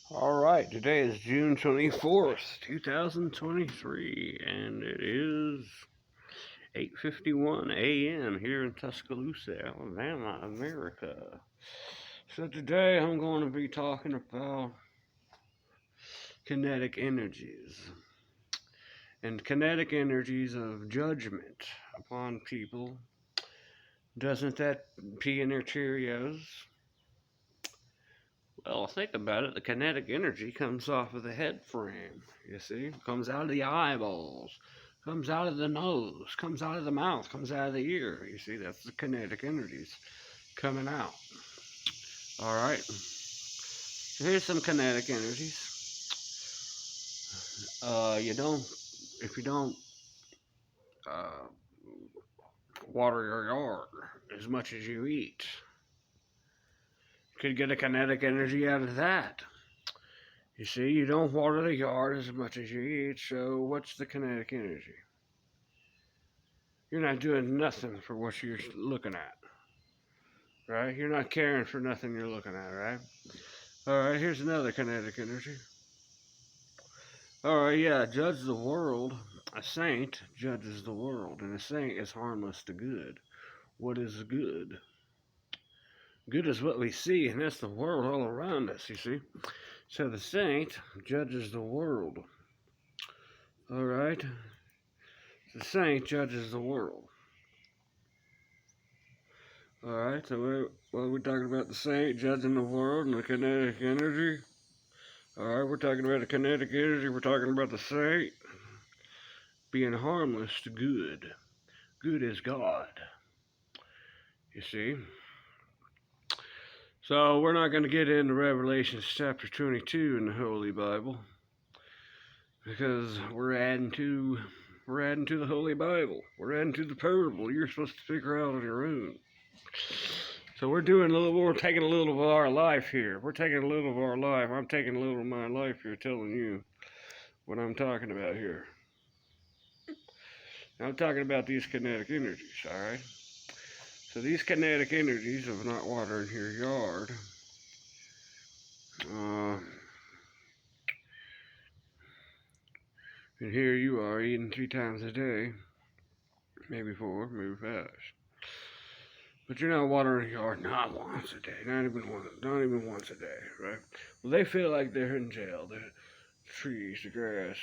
All right, today is June 24th, 2023, and it is 8:51 a.m. here in Tuscaloosa, Alabama, America. So today I'm going to be talking about kinetic energies and kinetic energies of judgment upon people. Doesn't that pee in their Cheerios? Well, think about it. The kinetic energy comes off of the head frame, you see? Comes out of the eyeballs, comes out of the nose, comes out of the mouth, comes out of the ear. You see, that's the kinetic energies coming out. All right. So here's some kinetic energies. You don't, if you don't uh, water your yard as much as you eat, you could get a kinetic energy out of that. You see, you don't water the yard as much as you eat, so what's the kinetic energy? You're not doing nothing for what you're looking at, right? You're not caring for nothing you're looking at, right? All right, here's another kinetic energy. All right, yeah, judge the world. A saint judges the world, and a saint is harmless to good. What is good? Good is what we see, and that's the world all around us, you see. So the saint judges the world. All right? The saint judges the world. All right, so we're talking about the saint judging the world and the kinetic energy. All right, we're talking about the kinetic energy. We're talking about the saint being harmless to good. Good is God. You see? So we're not going to get into Revelation chapter 22 in the Holy Bible because we're adding to the Holy Bible. We're adding to the parable. You're supposed to figure out on your own. So we're taking a little of our life here. We're taking a little of our life. I'm taking a little of my life here, telling you what I'm talking about here. I'm talking about these kinetic energies, all right? So these kinetic energies of not watering your yard, and here you are eating 3 times a day, maybe 4, maybe 5. But you're not watering your yard not once a day, not even once a day, right? Well, they feel like they're in jail. The trees, the grass,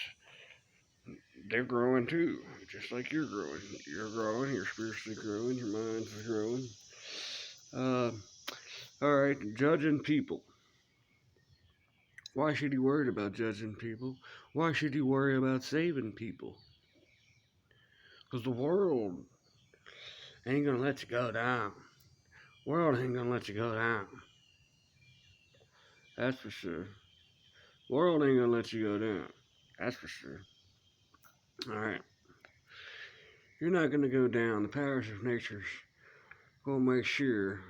they're growing too, just like you're growing. You're growing, you're spiritually growing, your mind's growing. All right, judging people. Why should he worry about judging people? Why should he worry about saving people? Because the world ain't gonna let you go down. The world ain't gonna let you go down. That's for sure. The world ain't gonna let you go down. That's for sure. All right. You're not gonna go down. The powers of nature's gonna make sure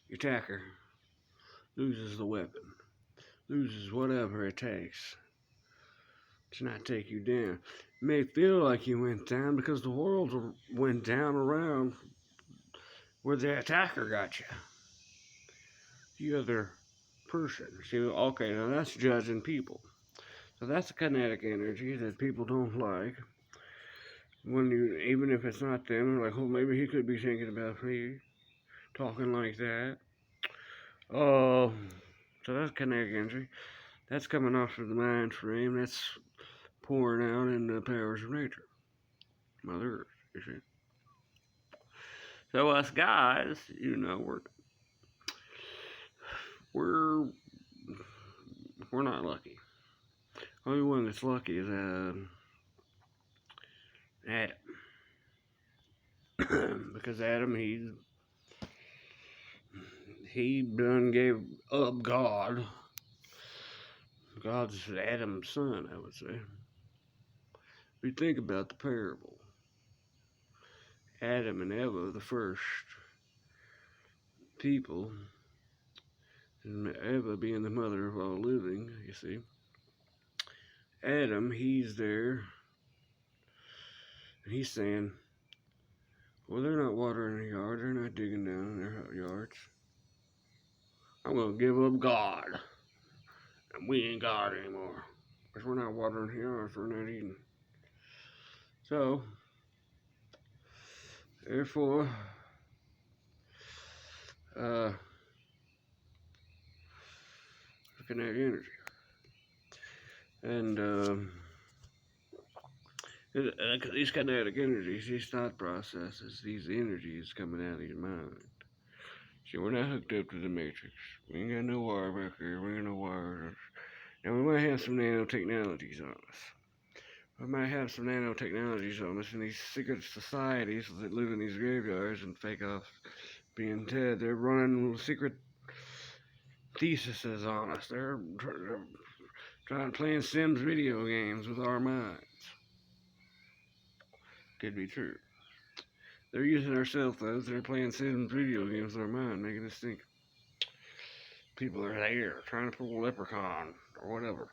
your attacker loses the weapon, loses whatever it takes to not take you down. It may feel like you went down because the world went down around where the attacker got you. The other person. See, okay, now that's judging people. So that's a kinetic energy that people don't like. When you, even if it's not them, they're like, oh, maybe he could be thinking about me, talking like that. Oh, so that's kinetic energy. That's coming off of the mind frame. That's pouring out in the powers of nature, Mother Earth. You see. So us guys, we're we're not lucky. Only one that's lucky is Adam, because Adam he done gave up God. God's Adam's son, I would say. If you think about the parable, Adam and Eva, the first people, and Eva being the mother of all living, you see. Adam, he's there, and he's saying, well, they're not watering their yard, they're not digging down in their yards. I'm going to give up God. And we ain't got it anymore. Because we're not watering here, we're not eating. So, therefore, kinetic energy. And these kinetic energies, these thought processes, these energies coming out of your mind. See, we're not hooked up to the matrix. We ain't got no wire back here. We ain't no wires. Now, we might have some nanotechnologies on us. We might have some nanotechnologies on us in these secret societies that live in these graveyards and fake off being dead. They're running secret theses on us. They're trying playing Sims video games with our minds. Could be true. They're using our cell phones. They're playing Sims video games with our mind, making us think people are there trying to pull a leprechaun or whatever.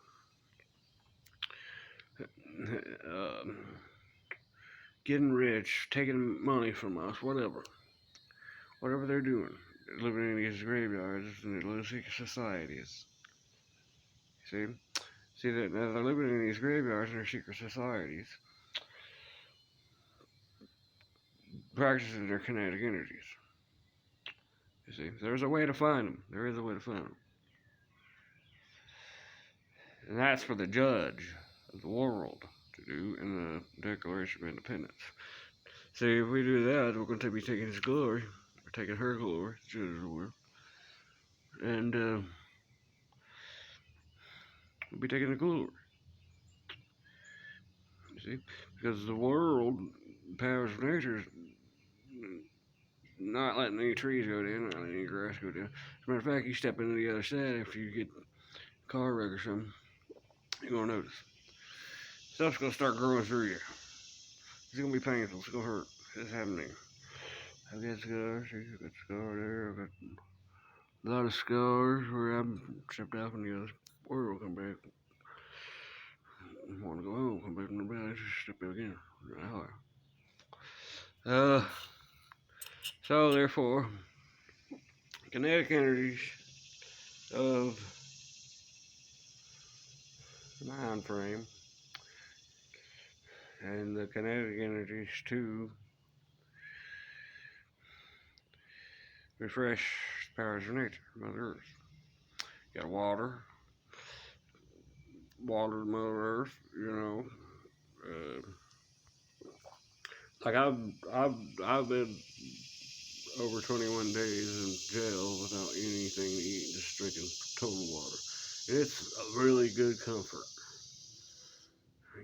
Getting rich, taking money from us, whatever. Whatever they're doing. They're living in these graveyards and they're little secret societies. See? See that now they're living in these graveyards and their secret societies, practicing their kinetic energies. You see, there's a way to find them. There is a way to find them. And that's for the judge of the world to do in the Declaration of Independence. See, if we do that, we're going to be taking his glory. We're taking her glory, the judge of the world. And we'll be taking the glory. You see? Because the world, powers of nature, not letting any trees go down, not letting any grass go down. As a matter of fact, you step into the other side after you get a car wreck or something, you're going to notice. Stuff's going to start growing through you. It's going to be painful. It's going to hurt. It's happening. I've got scars. I've got scars there. I've got a lot of scars where I'm stepped out from the other world. Come back. I want to go home. Come back from the bed. Just step out again. So therefore, kinetic energies of the mind frame and the kinetic energies to refresh the powers of nature, Mother Earth. You got water Mother Earth, you know. Like I've been over 21 days in jail without anything to eat, just drinking total water. It's a really good comfort.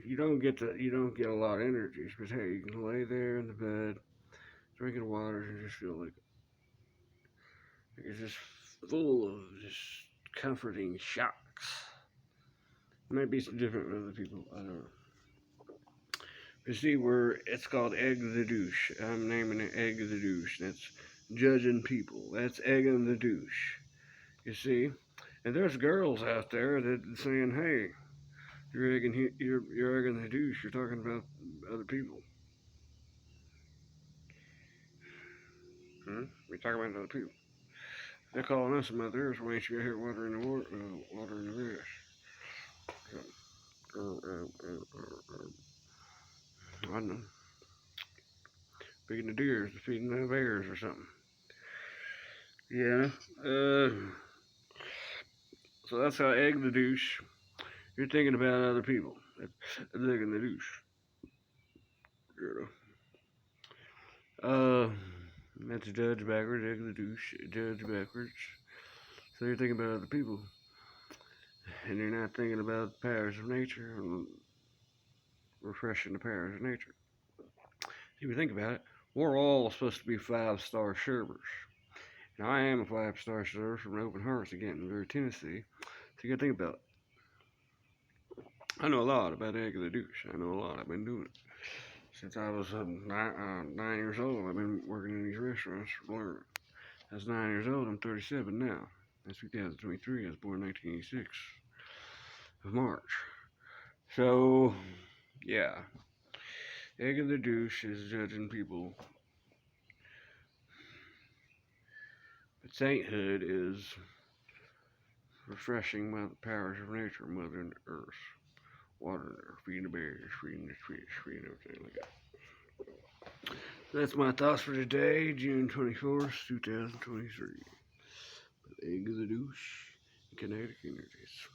You don't get a lot of energy, but hey, you can lay there in the bed, drinking water, and just feel like it's just full of just comforting shocks. Maybe it's different with other people. I don't know. You see, it's called Egg the Douche. I'm naming it Egg the Douche. That's judging people. That's egging the douche. You see, and there's girls out there that saying, "Hey, you're egging the douche. You're talking about other people. You're talking about other people. They're calling us mothers. Why ain't you out here watering the grass?" I don't know. Feeding the deers, feeding the bears or something. Yeah. So that's how egg the douche. You're thinking about other people. That's egging the douche. You know. That's judge backwards, egg the douche, judge backwards. So you're thinking about other people. And you're not thinking about the powers of nature and refreshing the powers of nature. If you think about it, we're all supposed to be 5-star servers. Now, I am a 5-star server from Open Hearts again in Tennessee. So you gotta think about it. I know a lot about egg the douche. I know a lot. I've been doing it since I was 9 years old. I've been working in these restaurants learning. I was 9 years old. I'm 37 now. That's 2023. I was born in 1986 of March. So, yeah. Egg the douche is judging people. But sainthood is refreshing by the powers of nature, Mother Earth, water, feeding the bears, feeding the fish, feeding everything like that. That's my thoughts for today, June 24th, 2023. Egg of the douche, kinetic energies.